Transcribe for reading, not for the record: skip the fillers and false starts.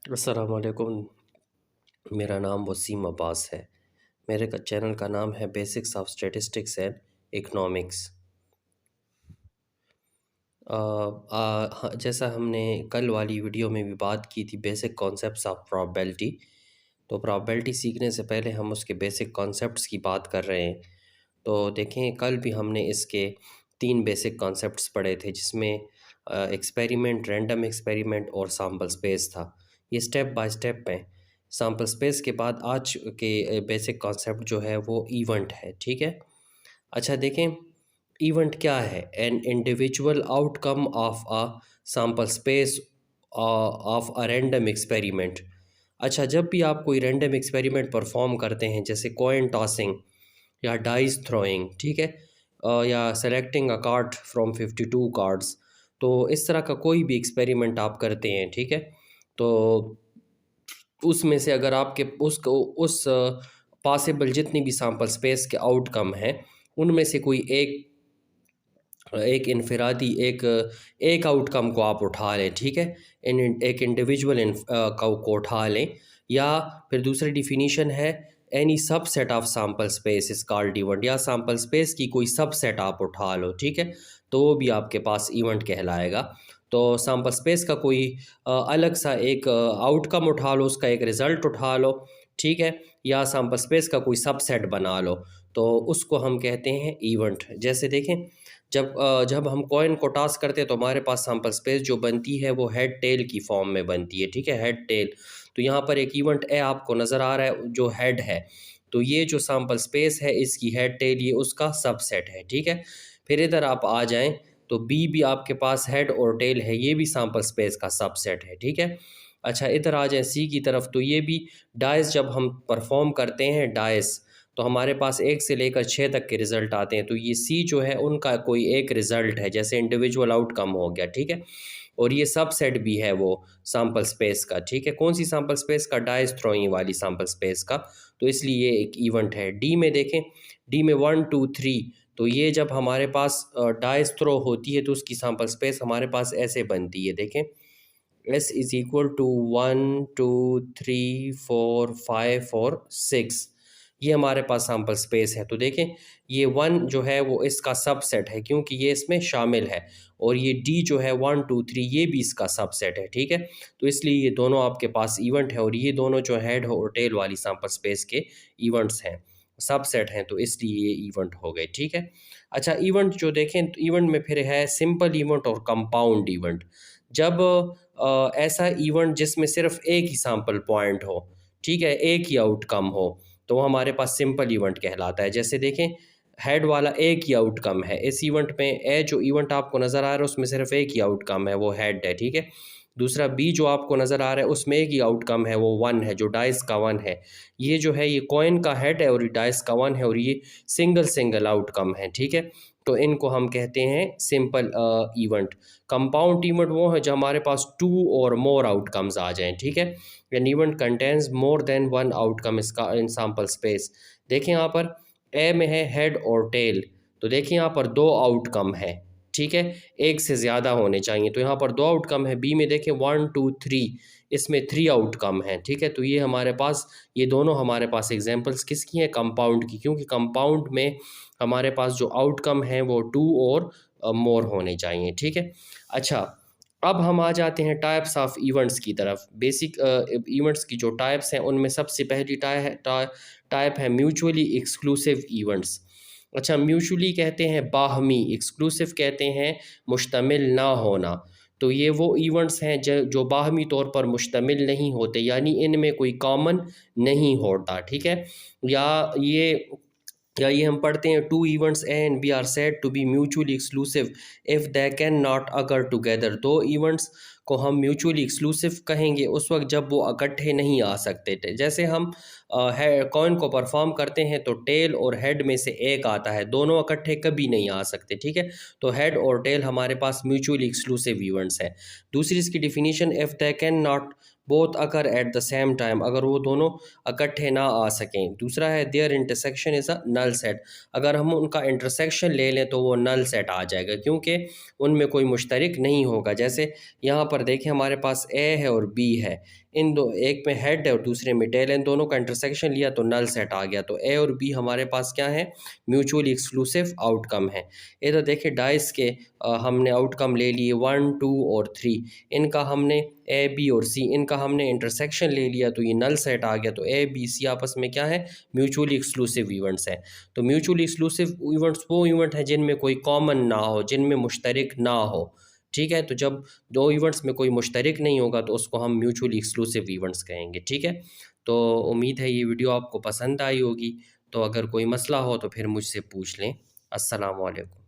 अस्सलामुअलैकुम। मेरा नाम वसीम अब्बास है। मेरे चैनल का नाम है basics of statistics and economics. हाँ, जैसा हमने कल वाली वीडियो में भी बात की थी बेसिक कॉन्सेप्ट्स ऑफ प्रोबेबिलिटी। तो प्रोबेबिलिटी सीखने से पहले हम उसके बेसिक कॉन्सेप्ट्स की बात कर रहे हैं। तो देखें, कल भी हमने इसके 3 बेसिक कॉन्सेप्ट्स पढ़े थे, जिसमें एक्सपेरिमेंट, रैंडम एक्सपेरिमेंट और सैंपल स्पेस था। ये स्टेप बाय स्टेप हैं। सैंपल स्पेस के बाद आज के बेसिक कॉन्सेप्ट जो है वो इवेंट है। ठीक है। अच्छा देखें, इवेंट क्या है? An individual outcome of a sample space of a random experiment. अच्छा, जब भी आप कोई रैंडम एक्सपेरिमेंट परफॉर्म करते हैं, जैसे कॉइन टॉसिंग या डाइस थ्रोइंग, ठीक है, या selecting a card from 52 cards, तो इस तरह का कोई भी एक्सपेरिमेंट आप करते हैं, ठीक है, तो उसमें से अगर आपके उस पॉसिबल जितनी भी सैंपल स्पेस के आउटकम हैं, उनमें से कोई एक एक इनफरादी एक आउटकम को आप उठा लें, ठीक है, एक इंडिविजुअल को उठा लें, या फिर दूसरी डिफिनीशन है any subset of sample space is called event, या सैंपल स्पेस की कोई सबसेट आप उठा लो, ठीक है, तो वो भी आपके पास इवेंट कहलाएगा। तो सैंपल स्पेस का कोई अलग सा एक आउटकम उठा लो, उसका एक रिज़ल्ट उठा लो, ठीक है, या सैंपल स्पेस का कोई सबसेट बना लो, तो उसको हम कहते हैं इवेंट। जैसे देखें, जब हम कॉइन को टॉस करते हैं तो हमारे पास सैंपल स्पेस जो बनती है वो हेड टेल की फॉर्म में बनती है, ठीक है, हेड टेल। तो यहाँ पर एक इवेंट ए आपको नज़र आ रहा है जो हेड है, तो ये जो सैंपल स्पेस है इसकी हेड टेल ये उसका सबसेट है, ठीक है। फिर इधर आप आ जाएं तो बी भी आपके पास हेड और टेल है, ये भी सैंपल स्पेस का सबसेट है, ठीक है। अच्छा, इधर आ जाएं सी की तरफ, तो ये भी डाइस जब हम परफॉर्म करते हैं डाइस, तो हमारे पास 1 से लेकर 6 तक के रिज़ल्ट आते हैं, तो ये सी जो है उनका कोई एक रिज़ल्ट है, जैसे इंडिविजुअल आउटकम हो गया, ठीक है। और ये सबसेट भी है वो सैंपल स्पेस का, ठीक है। कौन सी सैंपल स्पेस का? डाइस थ्रोइंग वाली सैंपल स्पेस का, तो इसलिए ये एक इवेंट है। डी में देखें, डी में 1 2 3, तो ये जब हमारे पास डाइस थ्रो होती है तो उसकी सैंपल स्पेस हमारे पास ऐसे बनती है, देखें, S इज इक्वल टू 1 2 3 4 5 और 6, ये हमारे पास सैंपल स्पेस है। तो देखें, ये 1 जो है वो इसका सबसेट है क्योंकि ये इसमें शामिल है, और ये D जो है 1 2 3 ये भी इसका सबसेट है, ठीक है। तो इसलिए ये दोनों आपके पास इवेंट है, और ये दोनों जो हेड और टेल वाली सैंपल स्पेस के इवेंट्स हैं, सबसेट हैं, तो इसलिए ये इवेंट हो गए, ठीक है। अच्छा, इवेंट जो देखें, तो इवेंट में फिर है सिंपल इवेंट और कंपाउंड इवेंट। जब ऐसा इवेंट जिसमें सिर्फ एक ही सैंपल पॉइंट हो, ठीक है, एक ही आउटकम हो, तो वो हमारे पास सिंपल इवेंट कहलाता है। जैसे देखें, हेड वाला एक ही आउटकम है, इस इवेंट में ए जो इवेंट आपको नज़र आ रहा है उसमें सिर्फ एक ही आउटकम है, वो हेड है, ठीक है। दूसरा बी जो आपको नज़र आ रहा है उसमें एक ही आउटकम है, वो 1 है, जो डाइस का 1 है। ये जो है ये कॉइन का हेड है और ये डाइस का 1 है, और ये सिंगल सिंगल आउटकम है, ठीक है। तो इनको हम कहते हैं सिंपल इवेंट। कंपाउंड इवेंट वो है जब हमारे पास 2 और मोर आउटकम्स आ जाएं, ठीक है। An event contains more than 1 outcome इसका इन सैंपल स्पेस। देखें यहाँ पर ए में है हेड और टेल, तो देखिए यहाँ पर 2 आउटकम है, ठीक है, एक से ज़्यादा होने चाहिए, तो यहाँ पर 2 आउटकम है। बी में देखें 1 2 3, इसमें 3 आउटकम हैं, ठीक है। तो ये हमारे पास, ये दोनों हमारे पास एग्जांपल्स किसकी हैं? कंपाउंड की, क्योंकि कंपाउंड में हमारे पास जो आउटकम हैं वो 2 और मोर होने चाहिए, ठीक है। अच्छा, अब हम आ जाते हैं टाइप्स ऑफ इवेंट्स की तरफ। बेसिक इवेंट्स की जो टाइप्स हैं उनमें सबसे पहली टाइप है म्यूचुअली एक्सक्लूसिव इवेंट्स। अच्छा, म्यूचुअली कहते हैं बाहमी, एक्सक्लूसिव कहते हैं मुश्तमिल ना होना। तो ये वो इवेंट्स हैं जो बाहमी तौर पर मुश्तमिल नहीं होते, यानी इनमें कोई कॉमन नहीं होता, ठीक है। या ये या ये हम पढ़ते हैं two events A and B are said to be mutually exclusive if they can not occur together. दो इवेंट्स को हम म्यूचुअली एक्सक्लूसिव कहेंगे उस वक्त जब वो इकट्ठे नहीं आ सकते थे। जैसे हम कॉइन को परफॉर्म करते हैं तो टेल और हेड में से एक आता है, दोनों इकट्ठे कभी नहीं आ सकते, ठीक है। तो हेड और टेल हमारे पास म्यूचुअली एक्सक्लूसिव इवेंट्स हैं। दूसरी इसकी definition, if they can not both occur at the same time, अगर वो दोनों इकट्ठे ना आ सकें। दूसरा है their intersection is a null set, अगर हम उनका इंटरसेक्शन ले लें तो वो नल सेट आ जाएगा क्योंकि उनमें कोई मुश्तरक नहीं होगा। जैसे यहाँ पर देखें, हमारे पास ए है और बी है, इन दो, एक में हेड है और दूसरे में टेल, इन दोनों का इंटरसेक्शन लिया तो नल सेट आ गया। तो ए और बी हमारे पास क्या है, म्यूचुअली एक्सक्लूसिव आउटकम है। ये तो देखिए डाइस के हमने आउटकम ले लिए 1, 2 और 3, इनका हमने ए बी और सी, इनका हमने इंटरसेक्शन ले लिया तो ये नल सेट आ गया। तो ए बी सी आपस में क्या है, म्यूचुअली एक्सक्लूसिव इवेंट्स हैं। तो म्यूचुअली एक्सक्लूसिव इवेंट्स वो इवेंट हैं जिनमें कोई कॉमन ना हो, जिनमें मुश्तरक ना हो। ठीक है, तो जब दो इवेंट्स में कोई मुश्तरक नहीं होगा तो उसको हम म्यूचुअली एक्सक्लूसिव इवेंट्स कहेंगे। ठीक है, तो उम्मीद है ये वीडियो आपको पसंद आई होगी। तो अगर कोई मसला हो तो फिर मुझसे पूछ लें। अस्सलाम वालेकुम।